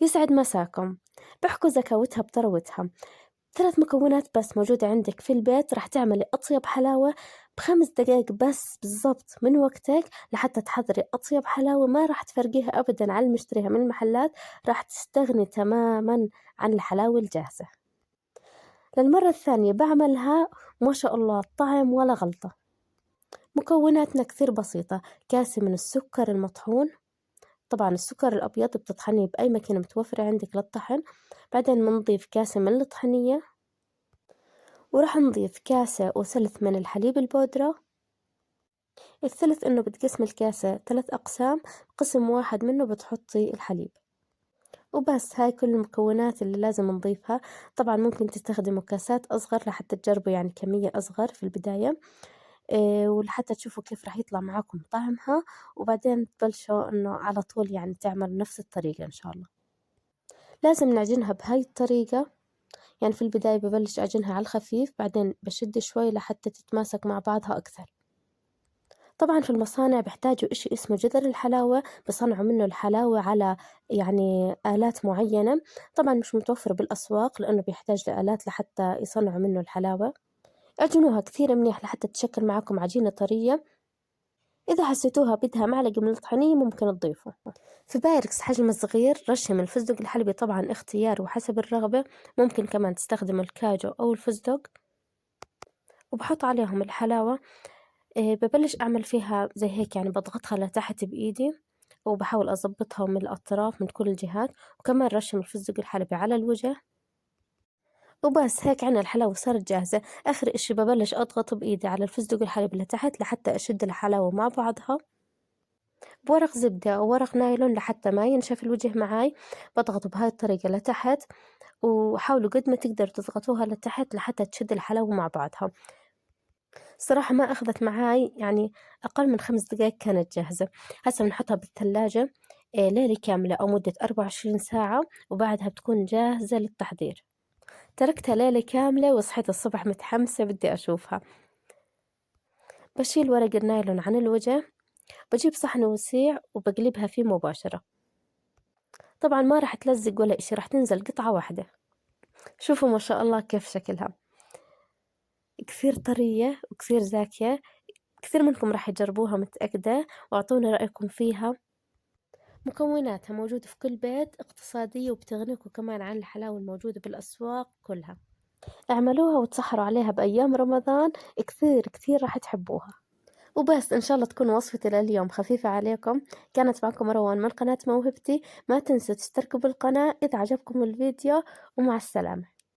يسعد مساكم. بحكوا زكاوتها بثروتها. 3 مكونات بس موجودة عندك في البيت راح تعملي أطيب حلاوة ب5 دقايق بس بالضبط من وقتك لحتى تحضري أطيب حلاوة ما راح تفرقيها أبدًا عن المشتريها من المحلات، راح تستغني تمامًا عن الحلاوة الجاهزة. للمرة الثانية باعملها وما شاء الله طعم ولا غلطة. مكوناتنا كثير بسيطة، كاسة من السكر المطحون، طبعًا السكر الأبيض بتطحنيه بأي ماكينة متوفرة عندك للطحن، بعدين بنضيف كاسة من الطحينية، وراح نضيف كاسة وثلث من الحليب البودرة. الثلث إنه بتقسمي الكاسة 3 أقسام، قسم واحد منه بتحطي الحليب، وبس هاي كل المكونات اللي لازم نضيفها. طبعًا ممكن تستخدموا كاسات أصغر لحتى تجربوا يعني كمية أصغر في البداية، ولحتى تشوفوا كيف راح يطلع معاكم طعمها، وبعدين تبلشوا إنه على طول يعني تعملوا نفس الطريقة إن شاء الله. لازم نعجنها بهاي الطريقة، يعني في البداية ببلش أعجنها على الخفيف، بعدين بشد شوي لحتى تتماسك مع بعضها أكثر. طبعًا في المصانع بيحتاجوا إشي اسمه جدر الحلاوة، بيصنعوا منه الحلاوة على يعني آلات معينة، طبعًا مش متوفر بالأسواق لإنه بيحتاج لآلات لحتى يصنعوا منه الحلاوة. اعجنوها كثير منيح لحتى تشكل معاكم عجينة طرية. إذا حسيتوها بدها معلقة من الطحينية ممكن تضيفوا. في بايركس حجم صغير رشة من الفستق الحلبي، طبعًا اختيار وحسب الرغبة، ممكن كمان تستخدموا الكاجو أو الفستق، وبحط عليهم الحلاوة. ببلش أعمل فيها زي هيك يعني بضغطها لتحت بإيدي، وبحاول أظبطها من الأطراف من كل الجهات، وكمان رشة من الفستق الحلبي على الوجه، وبس هيك عنا الحلاوة صارت جاهزة. آخر إشي ببلش أضغط بإيدي على الفستق الحلبي لتحت لحتى أشد الحلاوة مع بعضها بورق زبدة أو ورق نايلون لحتى ما ينشف الوجه معاي. بضغط بهاي الطريقة لتحت، وحاولوا قد ما تقدروا تضغطوها لتحت لحتى تشد الحلاوة مع بعضها. الصراحة ما أخذت معاي يعني أقل من 5 دقايق كانت جاهزة. هسه بنحطها بالثلاجة ليلة كاملة أو مدة 24 ساعة، وبعدها بتكون جاهزة للتحضير. تركتها ليلة كاملة وصحيت الصبح متحمسة بدي أشوفها. بشيل ورق النايلون عن الوجه، بجيب صحن وسيع وبقلبها فيه مباشرة. طبعا ما راح تلزق ولا إشي، راح تنزل قطعة واحدة. شوفوا ما شاء الله كيف شكلها، كثير طرية وكثير زاكية. كثير منكم راح يجربوها متأكدة، واعطوني رأيكم فيها. مكوناتها موجودة في كل بيت، اقتصادية وبتغنيكم كمان عن الحلاوة الموجودة بالأسواق كلها. اعملوها وتسحروا عليها بأيام رمضان، كثير كثير راح تحبوها. وبس إن شاء الله تكون وصفتي لليوم خفيفة عليكم. كانت معكم روان من قناة موهبتي. ما تنسوا تشتركوا بالقناة إذا عجبكم الفيديو، ومع السلامة.